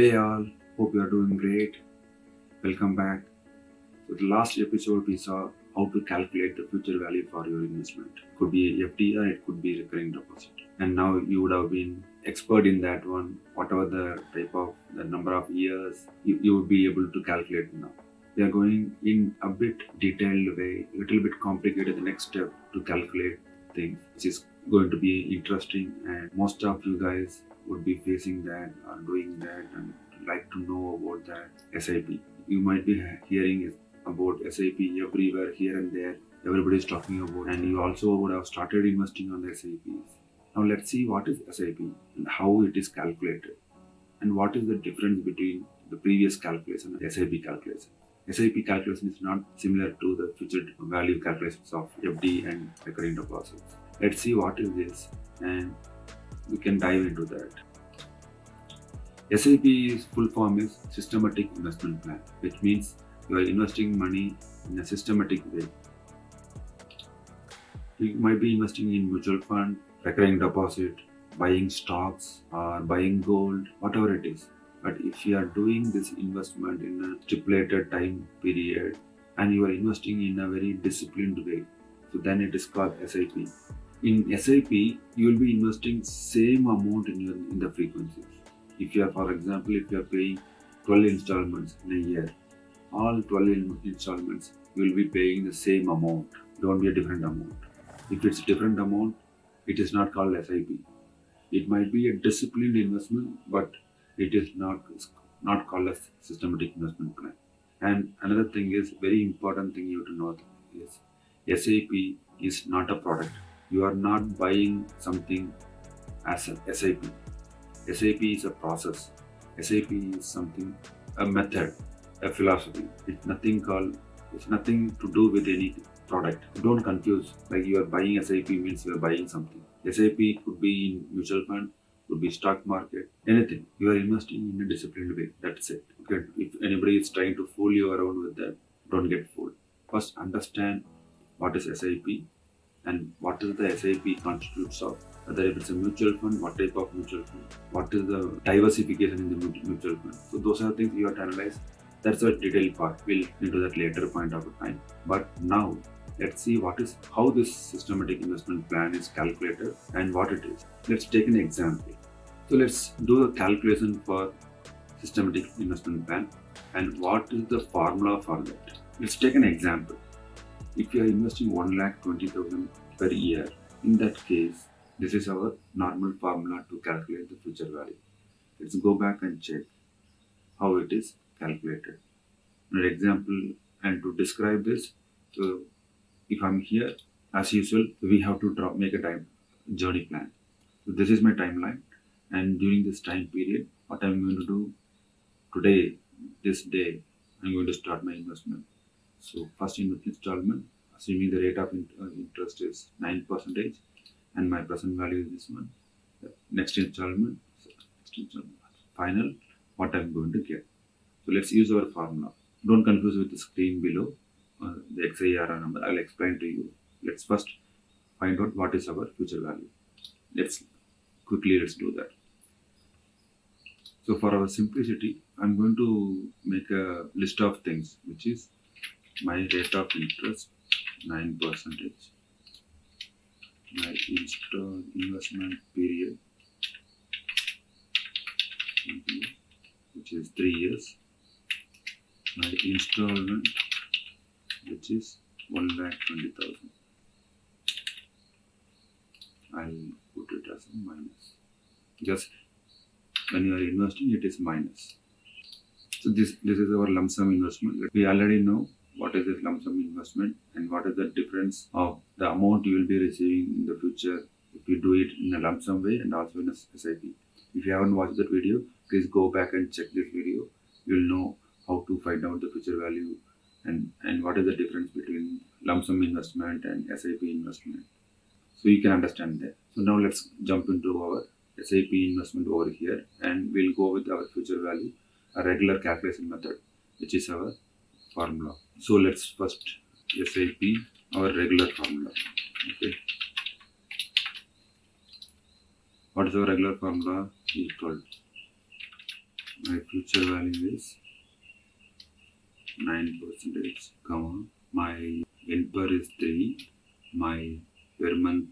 Hey all, hope you are doing great. Welcome back. So the last episode we saw how to calculate the future value for your investment. Could be FD or it could be recurring deposit. And now you would have been expert in that one. Whatever the type of the number of years, you would be able to calculate now. We are going in a bit detailed way, little bit complicated the next step to calculate things, which is going to be interesting, and most of you guys would be facing that or doing that and like to know about that SIP. You might be hearing about SIP everywhere, here and there. Everybody is talking about, and you also would have started investing on the SIPs. Now let's see what is SIP and how it is calculated, and what is the difference between the previous calculation and SIP calculation. SIP calculation is not similar to the future value calculations of FD and recurring deposits. Let's see what is this, and we can dive into that. SIP's full form is Systematic Investment Plan, which means you are investing money in a systematic way. You might be investing in mutual fund, recurring deposit, buying stocks or buying gold, whatever it is. But if you are doing this investment in a stipulated time period and you are investing in a very disciplined way, so then it is called SIP. In SIP, you will be investing same amount in the frequencies. If you are, for example, if you are paying 12 installments in a year, all 12 installments you will be paying the same amount. Don't be a different amount. If it's a different amount, it is not called SIP. It might be a disciplined investment, but it is not called a systematic investment plan. And another thing is very important thing you have to know is SIP is not a product. You are not buying something as a SIP. SIP is a process. SIP is something, a method, a philosophy. It's nothing to do with any product. Don't confuse, like you are buying SIP means you are buying something. SIP could be in mutual fund, could be stock market, anything. You are investing in a disciplined way. That's it. Okay. If anybody is trying to fool you around with that, don't get fooled. First understand what is SIP and what is the SIP constitutes of. Whether if it's a mutual fund, what type of mutual fund, what is the diversification in the mutual fund. So those are things you have to analyze. That's a detailed part. We'll into that later point of time. But now let's see how this systematic investment plan is calculated and what it is. Let's take an example. So let's do a calculation for systematic investment plan and what is the formula for that. Let's take an example. If you are investing 1,20,000 per year, in that case, this is our normal formula to calculate the future value. Let's go back and check how it is calculated. An example, and to describe this, so if I'm here, as usual, we have to make a time journey plan. So this is my timeline, and during this time period, what I'm going to do today, this day, I'm going to start my investment. So first installment, assuming the rate of interest is 9%, and my present value is this one. Next installment, final, what I'm going to get. So let's use our formula. Don't confuse with the screen below, the XIRR number. I'll explain to you. Let's first find out what is our future value. Let's do that. So for our simplicity, I'm going to make a list of things, which is my rate of interest 9%, my investment period, which is 3 years, my installment, which is 1,20,000. I'll put it as a minus, because when you are investing it is minus. So this is our lump sum investment. We already know what is this lump sum investment and what is the difference of the amount you will be receiving in the future if you do it in a lump sum way and also in a SIP. If you haven't watched that video, please go back and check this video. You'll know how to find out the future value and what is the difference between lump sum investment and SIP investment. So you can understand that. So now let's jump into our SIP investment over here, and we'll go with our future value, a regular calculation method, which is our formula. So let's first SIP, our regular formula. Okay. What is our regular formula? Equal My future value is 9%, comma. My NPER is 3. My per month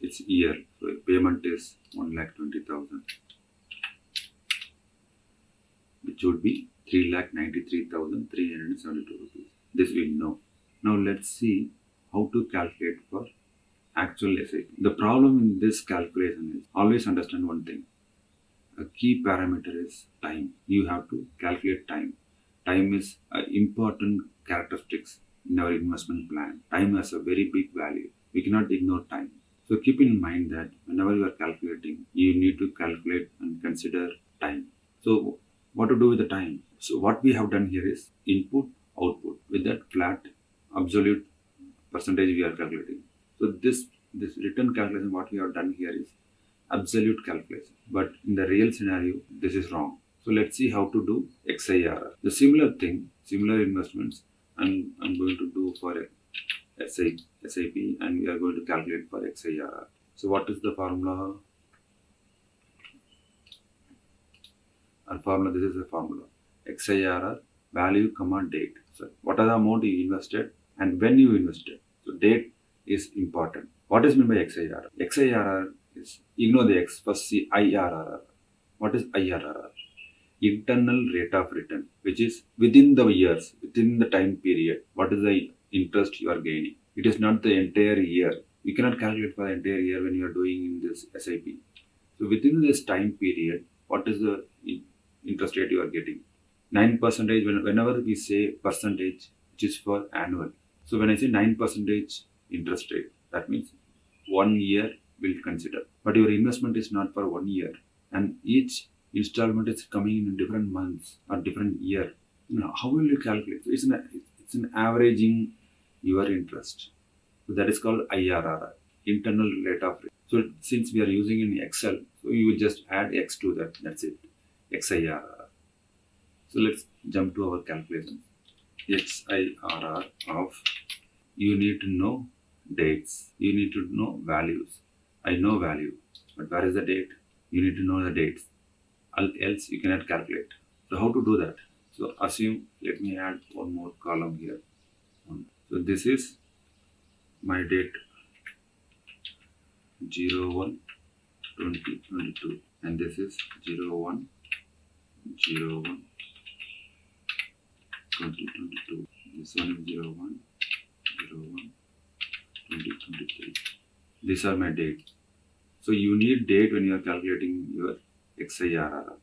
it's year. So payment is 1,20,000, which would be 3,93,372 rupees. This we know. Now let's see how to calculate for actual SIP. The problem in this calculation is always understand one thing. A key parameter is time. You have to calculate time. Time is an important characteristics in our investment plan. Time has a very big value. We cannot ignore time. So keep in mind that whenever you are calculating, you need to calculate and consider time. So what to do with the time? So what we have done here is input, output. With that flat absolute percentage we are calculating. So this written calculation, what we have done here is absolute calculation. But in the real scenario, this is wrong. So let's see how to do XIRR. The similar thing, similar investments, I'm going to do for SIP, and we are going to calculate for XIRR. So what is the formula? This is the formula. XIRR, value, comma, date. So what are the amount you invested and when you invested. So date is important. What is meant by XIRR? XIRR is, ignore the X, first see IRR. What is IRR? Internal rate of return, which is within the years, within the time period. What is the interest you are gaining? It is not the entire year. You cannot calculate for the entire year when you are doing in this SIP. So within this time period, what is the interest rate you are getting? 9%. Whenever we say percentage, which is for annual. So when I say 9% interest rate, that means 1 year will consider. But your investment is not for 1 year, and each installment is coming in different months or different year. How will you calculate? So it's an averaging your interest. So that is called IRR, internal rate of return. So since we are using in Excel, so you will just add X to that. That's it. XIRR. So let's jump to our calculation. XIRR of, you need to know dates. You need to know values. I know value, but where is the date? You need to know the dates. Else you cannot calculate. So how to do that? So assume, let me add one more column here. So this is my date 01/2022, and this is 01/01/2022. This one is 01/01/2023. These are my dates. So you need date when you are calculating your XIRR.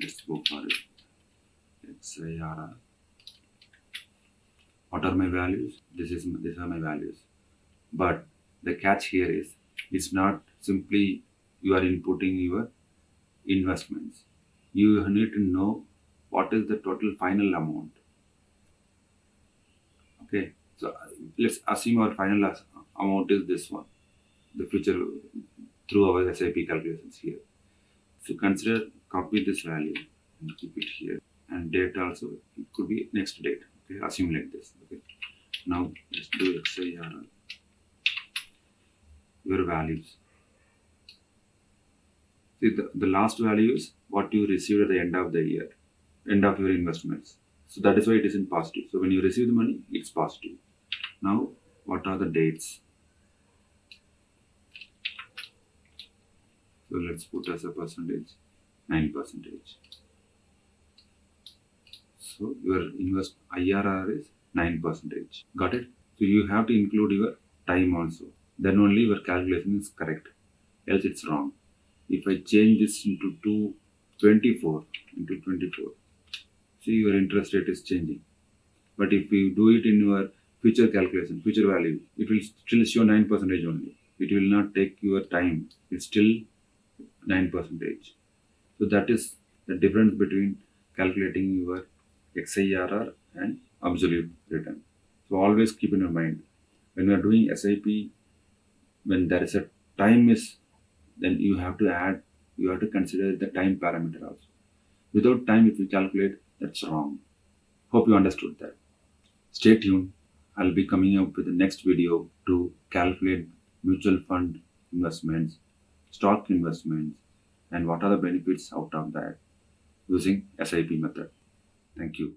Let's go for it. XIRR. What are my values? These are my values. But the catch here is, it's not simply you are inputting your investments. You need to know what is the total final amount. Okay, so let's assume our final amount is this one. The future through our SIP calculations here. So consider, copy this value and keep it here. And date also, it could be next date. Okay, assume like this. Okay. Now let's do XIRR. Your values. See, the last value is what you received at the end of the year, end of your investments. So that is why it is in positive. So when you receive the money, it's positive. Now, what are the dates? So let's put as a percentage, 9%. So your IRR is 9%. Got it? So you have to include your time also. Then only your calculation is correct. Else it's wrong. If I change this into 24, see your interest rate is changing. But if you do it in your future calculation, future value, it will still show 9% only. It will not take your time. It's still 9%. So that is the difference between calculating your XIRR and absolute return. So always keep in your mind, when you are doing SIP, when there is a time is, then you have to consider the time parameter also. Without time, if you calculate, that's wrong. Hope you understood that. Stay tuned. I'll be coming up with the next video to calculate mutual fund investments, stock investments, and what are the benefits out of that. using SIP method. Thank you.